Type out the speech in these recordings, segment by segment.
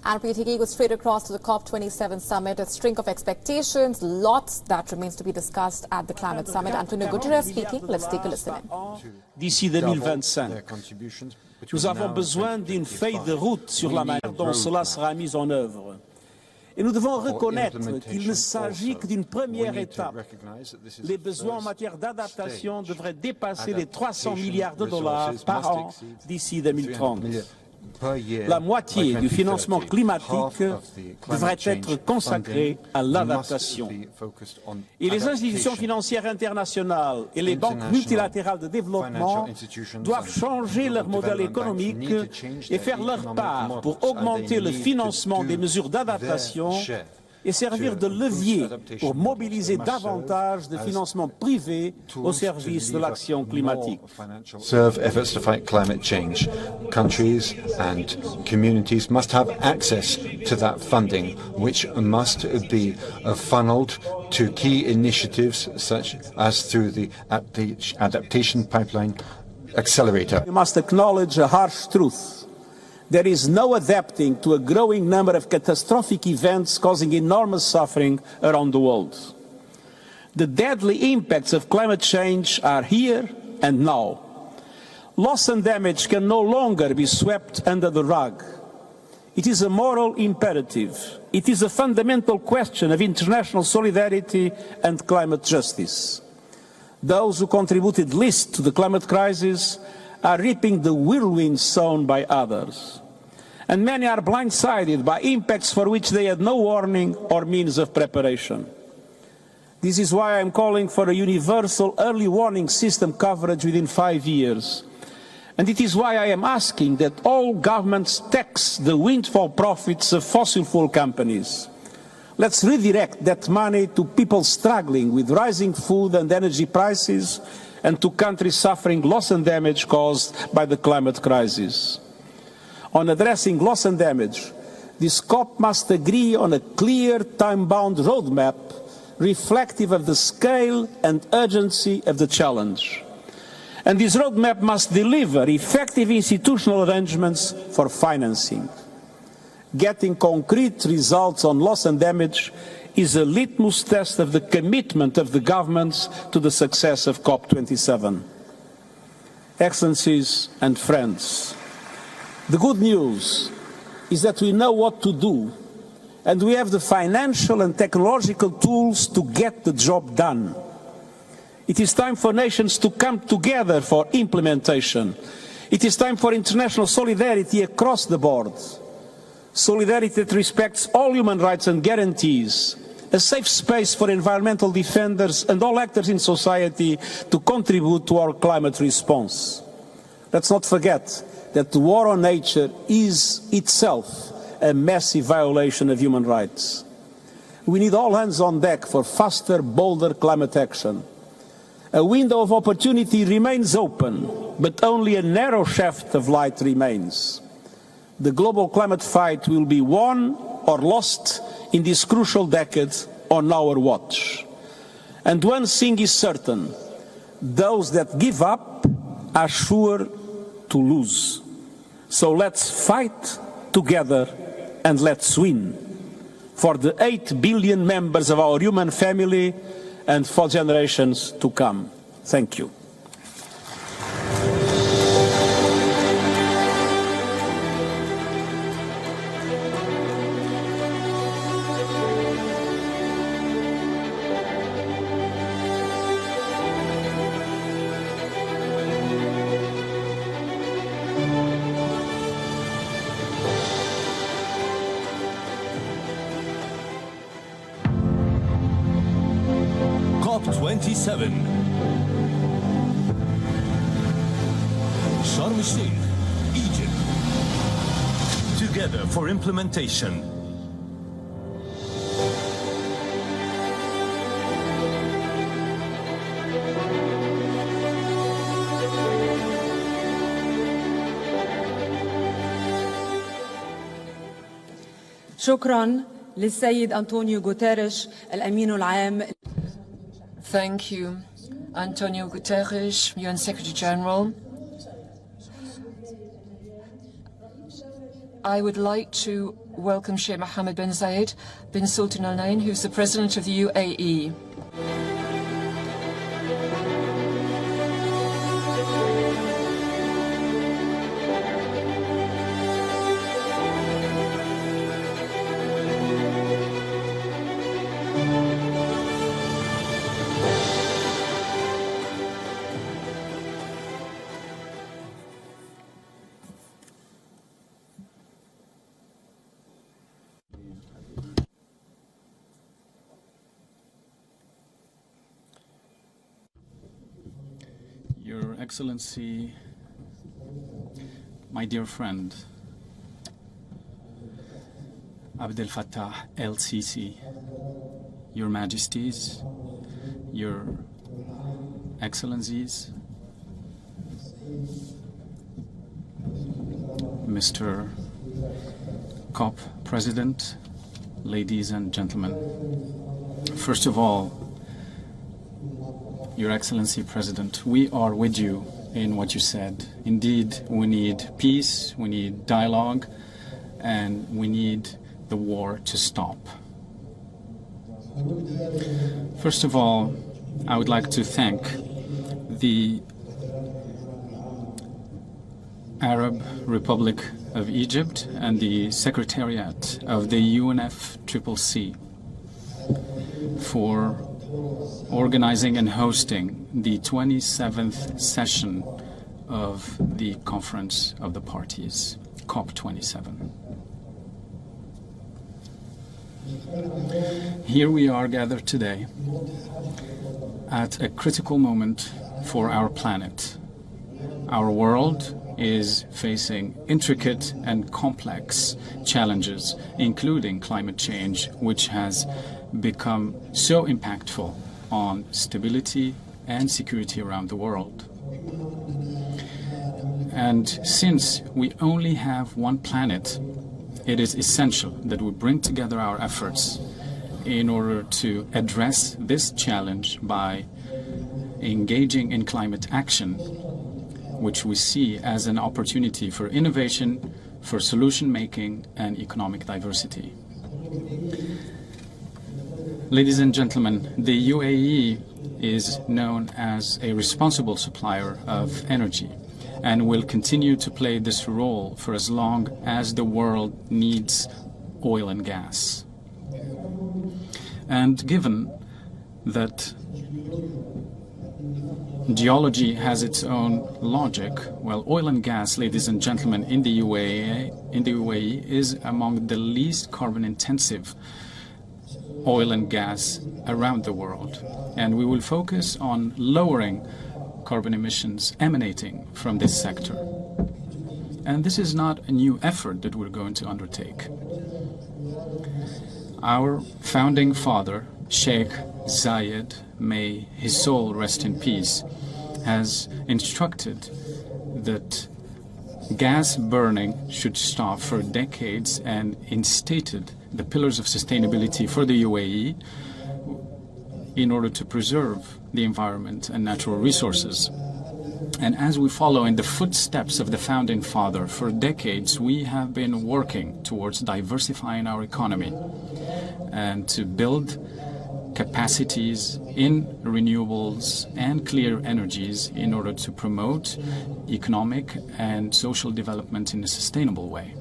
And we're taking you straight across to the COP27 Summit, a string of expectations, lots that remains to be discussed at the climate summit. Antonio Guterres speaking. Let's take a listen in. D'ici 2025, nous avons besoin d'une feuille de route sur la manière dont cela sera mis en œuvre. Et nous devons reconnaître qu'il ne s'agit que d'une première étape. Les besoins en matière d'adaptation devraient dépasser les 300 milliards de dollars par an d'ici 2030. La moitié du financement climatique devrait être consacrée à l'adaptation. Et les institutions financières internationales et les banques multilatérales de développement doivent changer leur modèle économique et faire leur part pour augmenter le financement des mesures d'adaptation et servir de levier pour mobiliser davantage de financement privé au service de l'action climatique. Serve efforts to fight climate change. Countries and communities must have access to that funding, which must be funneled to key initiatives such as through the Adaptation Pipeline Accelerator. We must acknowledge a harsh truth. There is no adapting to a growing number of catastrophic events causing enormous suffering around the world. The deadly impacts of climate change are here and now. Loss and damage can no longer be swept under the rug. It is a moral imperative. It is a fundamental question of international solidarity and climate justice. Those who contributed least to the climate crisis are reaping the whirlwind sown by others. And many are blindsided by impacts for which they had no warning or means of preparation. This is why I am calling for a universal early warning system coverage within 5 years. And it is why I am asking that all governments tax the windfall profits of fossil fuel companies. Let's redirect that money to people struggling with rising food and energy prices and to countries suffering loss and damage caused by the climate crisis. On addressing loss and damage, this COP must agree on a clear, time-bound roadmap reflective of the scale and urgency of the challenge. And this roadmap must deliver effective institutional arrangements for financing. Getting concrete results on loss and damage is a litmus test of the commitment of the governments to the success of COP27. Excellencies and friends, the good news is that we know what to do, and we have the financial and technological tools to get the job done. It is time for nations to come together for implementation. It is time for international solidarity across the board. Solidarity that respects all human rights and guarantees a safe space for environmental defenders and all actors in society to contribute to our climate response. Let's not forget that the war on nature is itself a massive violation of human rights. We need all hands on deck for faster, bolder climate action. A window of opportunity remains open, but only a narrow shaft of light remains. The global climate fight will be won or lost in this crucial decade on our watch. And one thing is certain, those that give up are sure to lose. So let's fight together and let's win for the 8 billion members of our human family and for generations to come. Thank you. COP27 Sharm el-Sheikh, Egypt. Together for implementation. شكرا للسيد أنطونيو غوتيريش الأمين العام. Thank you, Antonio Guterres, UN Secretary General. I would like to welcome Sheikh Mohammed bin Zayed bin Sultan Al Nahyan, who's the President of the UAE. Your Excellency, my dear friend, Abdel Fattah el-Sisi, Your Majesties, Your Excellencies, Mr. COP President, ladies and gentlemen. First of all, Your Excellency President, we are with you in what you said. Indeed, we need peace, we need dialogue, and we need the war to stop. First of all, I would like to thank the Arab Republic of Egypt and the Secretariat of the UNFCCC for organizing and hosting the 27th session of the Conference of the Parties, COP27. Here we are gathered today at a critical moment for our planet. Our world is facing intricate and complex challenges, including climate change, which has become so impactful on stability and security around the world. And since we only have one planet, it is essential that we bring together our efforts in order to address this challenge by engaging in climate action, which we see as an opportunity for innovation, for solution making, and economic diversity. Ladies and gentlemen, the UAE is known as a responsible supplier of energy and will continue to play this role for as long as the world needs oil and gas. And given that geology has its own logic, well, oil and gas, ladies and gentlemen, in the UAE is among the least carbon-intensive oil and gas around the world. And we will focus on lowering carbon emissions emanating from this sector. And this is not a new effort that we're going to undertake. Our founding father, Sheikh Zayed, may his soul rest in peace, has instructed that gas burning should stop for decades and instated the pillars of sustainability for the UAE in order to preserve the environment and natural resources. And as we follow in the footsteps of the founding father, for decades we have been working towards diversifying our economy and to build capacities in renewables and clear energies in order to promote economic and social development in a sustainable way.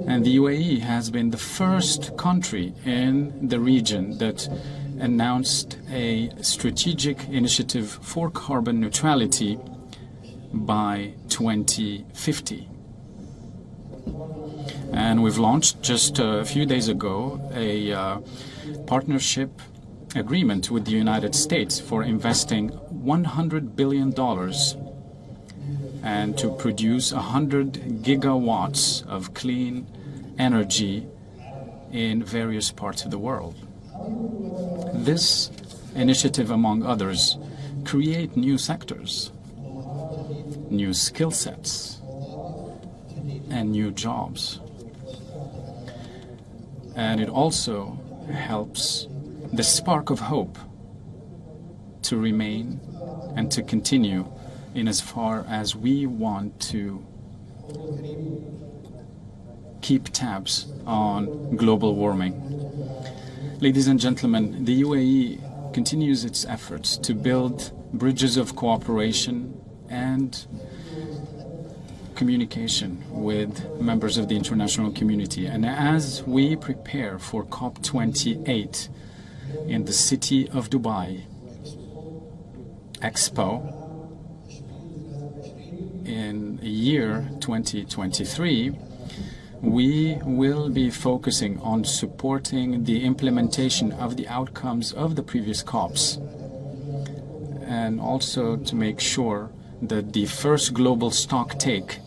And the UAE has been the first country in the region that announced a strategic initiative for carbon neutrality by 2050. And we've launched just a few days ago a partnership agreement with the United States for investing $100 billion and to produce 100 gigawatts of clean energy in various parts of the world. This initiative, among others, create new sectors, new skill sets, and new jobs. And it also helps the spark of hope to remain and to continue in as far as we want to keep tabs on global warming. Ladies and gentlemen, the UAE continues its efforts to build bridges of cooperation and communication with members of the international community. And as we prepare for COP28 in the city of Dubai Expo in year 2023, we will be focusing on supporting the implementation of the outcomes of the previous COPs, and also to make sure that the first global stocktake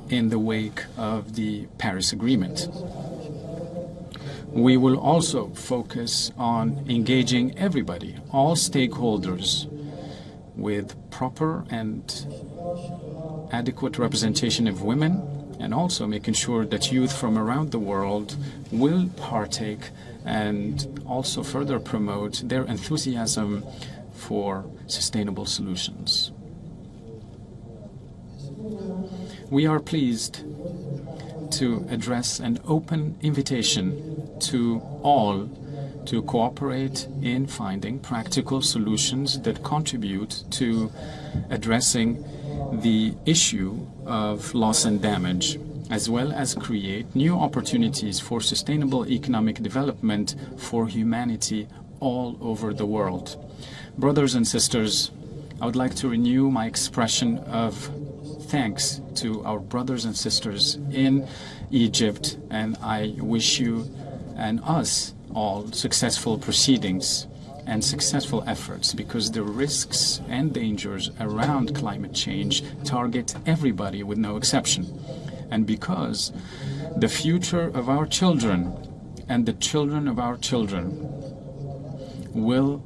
in the wake of the Paris Agreement. We will also focus on engaging everybody, all stakeholders, with proper and adequate representation of women, and also making sure that youth from around the world will partake and also further promote their enthusiasm for sustainable solutions. We are pleased to address an open invitation to all to cooperate in finding practical solutions that contribute to addressing the issue of loss and damage, as well as create new opportunities for sustainable economic development for humanity all over the world. Brothers and sisters, I would like to renew my expression of thanks to our brothers and sisters in Egypt, and I wish you and us all successful proceedings and successful efforts, because the risks and dangers around climate change target everybody with no exception, and because the future of our children and the children of our children will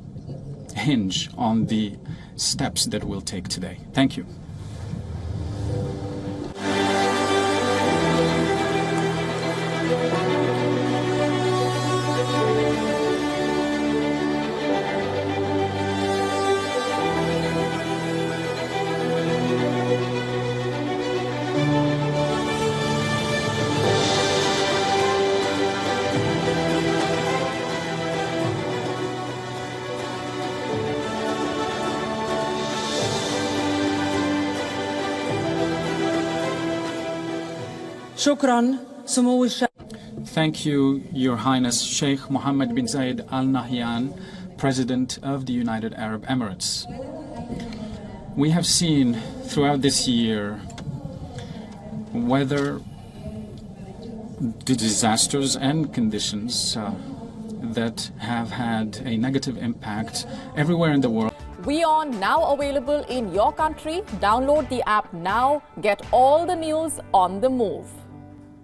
hinge on the steps that we'll take today. Thank you. Thank you, Your Highness Sheikh Mohammed bin Zayed Al Nahyan, President of the United Arab Emirates. We have seen throughout this year whether the disasters and conditions that have had a negative impact everywhere in the world. WION now available in your country. Download the app now. Get all the news on the move.